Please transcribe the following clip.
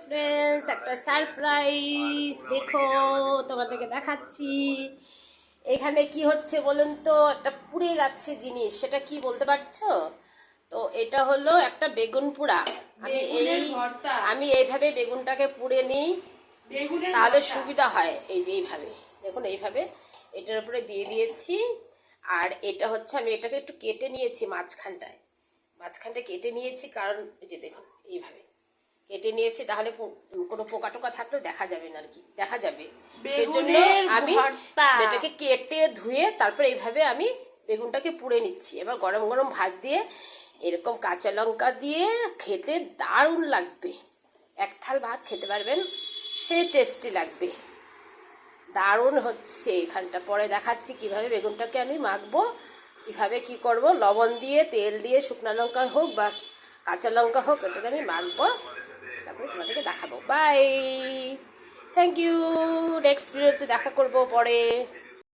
Friends, একটা surprise দেখো, তোমাদেরকে দেখাচ্ছি। এখানে কি হচ্ছে বলুন তো? একটা পুড়ে যাচ্ছে জিনিস, সেটা কি বলতে পারছো? তো এটা হলো একটা বেগুন পোড়া। আমি এইভাবে বেগুনটাকে পুড়ে নিই, তাহলে সুবিধা হয়। এই যে এইভাবে দেখুন, এইভাবে এটার উপরে দিয়ে দিয়েছি। আর এটা হচ্ছে, আমি এটাকে একটু কেটে নিয়েছি মাঝখানটা কেটে নিয়েছি, কারণ এই যে দেখুন এইভাবে কেটে নিয়েছি, তাহলে কোনো পোকা টোকা থাকলেও দেখা যাবে না, আর কি দেখা যাবে। সেজন্য আমি এটাকে কেটে ধুয়ে তারপর এইভাবে আমি বেগুনটাকে পুড়ে নিচ্ছি। এবার গরম গরম ভাত দিয়ে এরকম কাঁচা লঙ্কা দিয়ে খেতে দারুণ লাগবে। এক থাল ভাত খেতে পারবেন, সে টেস্টি লাগবে, দারুণ হচ্ছে। এখানটা পরে দেখাচ্ছি কিভাবে বেগুনটাকে আমি মাখবো, কিভাবে কি করব। লবণ দিয়ে, তেল দিয়ে, শুকনো লঙ্কা হোক বা কাঁচা লঙ্কা হোক, এটাকে আমি মাখবো, তারপরে তোমাদেরকে দেখাবো। By, thank you. নেক্সট ভিডিওতে দেখা করবো পরে।